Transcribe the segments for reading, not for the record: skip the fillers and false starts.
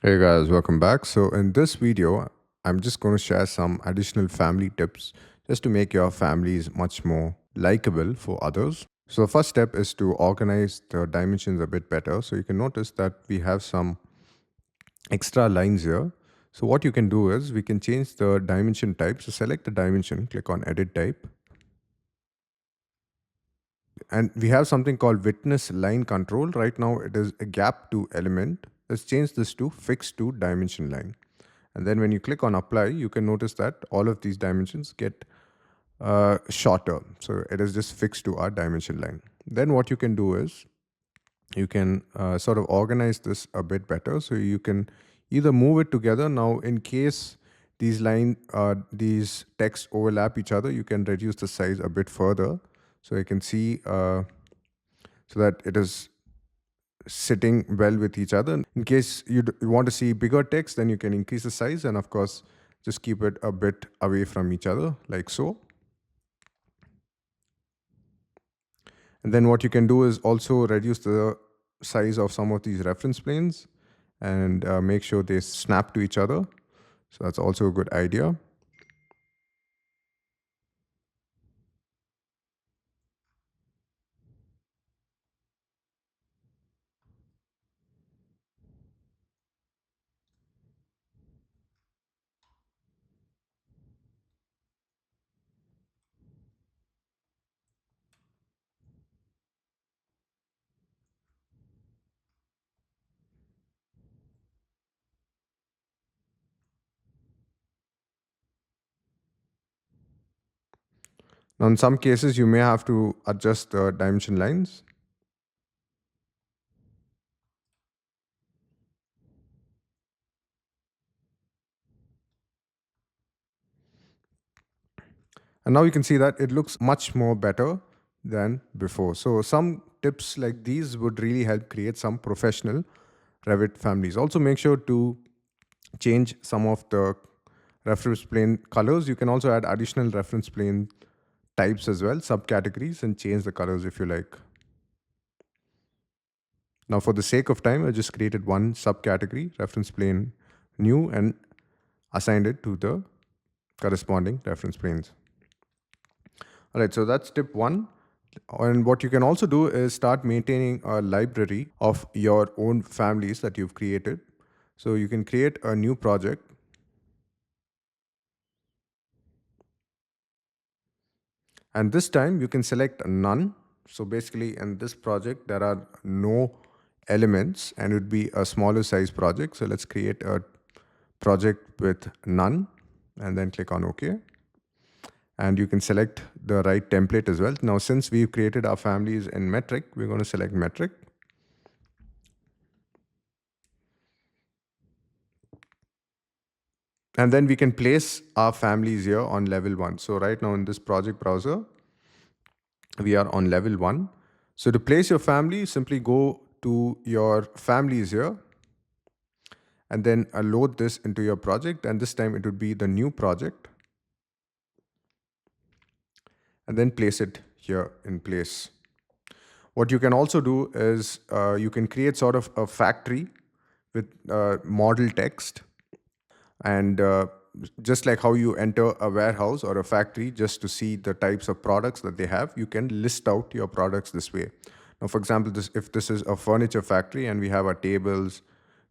Hey guys, welcome back. So in this video, I'm just going to share some additional family tips just to make your families much more likable for others. So the first step is to organize the dimensions a bit better. So you can notice that we have some extra lines here. So what you can do is we can change the dimension type. So select the dimension, click on edit type. And we have something called witness line control. Right now it is a gap to element. Let's change this to fixed to dimension line. And then when you click on apply, you can notice that all of these dimensions get shorter. So it is just fixed to our dimension line. Then what you can do is you can sort of organize this a bit better. So you can either move it together. Now, in case these text overlap each other, you can reduce the size a bit further. So you can see so that it is sitting well with each other. In case you want to see bigger text, then you can increase the size and of course just keep it a bit away from each other like so. And then what you can do is also reduce the size of some of these reference planes and make sure they snap to each other. So that's also a good idea. Now in some cases you may have to adjust the dimension lines. And now you can see that it looks much more better than before. So some tips like these would really help create some professional Revit families. Also make sure to change some of the reference plane colors. You can also add additional reference plane types as well, subcategories, and change the colors if you like. Now for the sake of time, I just created one subcategory, reference plane new, and assigned it to the corresponding reference planes. All right, so that's tip one. And what you can also do is start maintaining a library of your own families that you've created. So you can create a new project. And this time you can select none. So basically in this project, there are no elements and it would be a smaller size project. So let's create a project with none and then click on OK. And you can select the right template as well. Now, since we've created our families in metric, we're going to select metric. And then we can place our families here on level 1. So right now in this project browser, we are on level 1. So to place your family, simply go to your families here and then load this into your project. And this time it would be the new project. And then place it here in place. What you can also do is you can create sort of a factory with model text. And just like how you enter a warehouse or a factory just to see the types of products that they have, you can list out your products this way. Now, for example, if this is a furniture factory and we have our tables,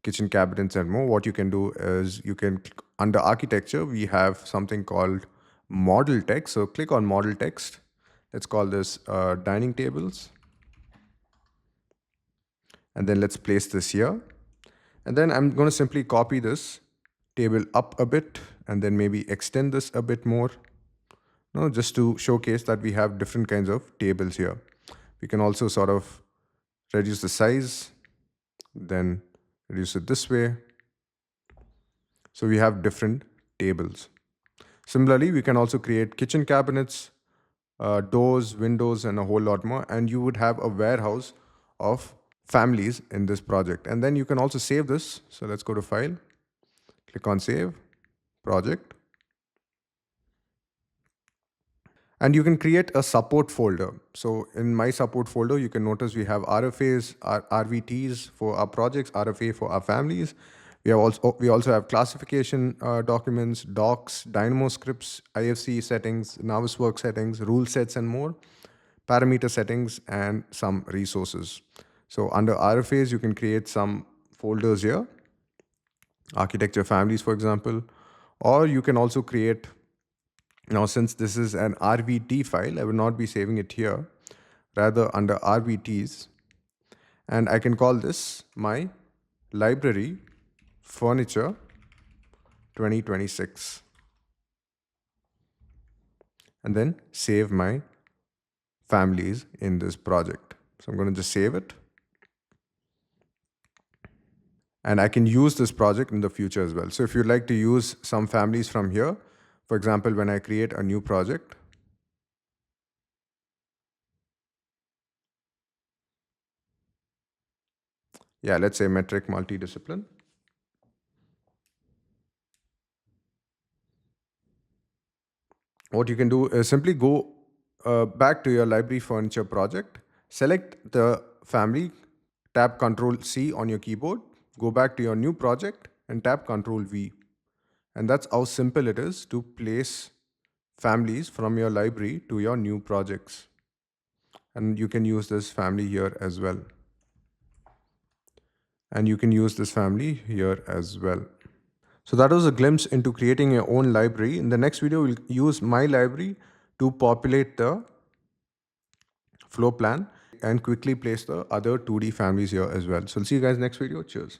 kitchen cabinets and more, what you can do is you can, under architecture, we have something called model text. So click on model text. Let's call this dining tables. And then let's place this here. And then I'm going to simply copy this table up a bit and then maybe extend this a bit more. No, just to showcase that we have different kinds of tables here. We can also sort of reduce the size, then reduce it this way. So we have different tables. Similarly, we can also create kitchen cabinets, doors, windows, and a whole lot more. And you would have a warehouse of families in this project. And then you can also save this. So let's go to File, click on Save, Project. And you can create a support folder. So in my support folder, you can notice we have RFAs, RVTs for our projects, RFA for our families. We also have classification documents, docs, Dynamo scripts, IFC settings, Navisworks settings, rule sets, and more, parameter settings, and some resources. So under RFAs, you can create some folders here, architecture families, for example, or you can also create. Now, since this is an RVT file, I will not be saving it here, rather under RVTs, and I can call this my library furniture 2026, and then save my families in this project. So I'm going to just save it, and I can use this project in the future as well. So if you'd like to use some families from here, for example, when I create a new project, yeah, let's say metric multidiscipline. What you can do is simply go back to your library furniture project, select the family, tap Control C on your keyboard, go back to your new project and tap Control V. And that's how simple it is to place families from your library to your new projects. And you can use this family here as well. And you can use this family here as well. So that was a glimpse into creating your own library. In the next video, we'll use my library to populate the floor plan and quickly place the other 2D families here as well. So I'll see you guys next video. Cheers.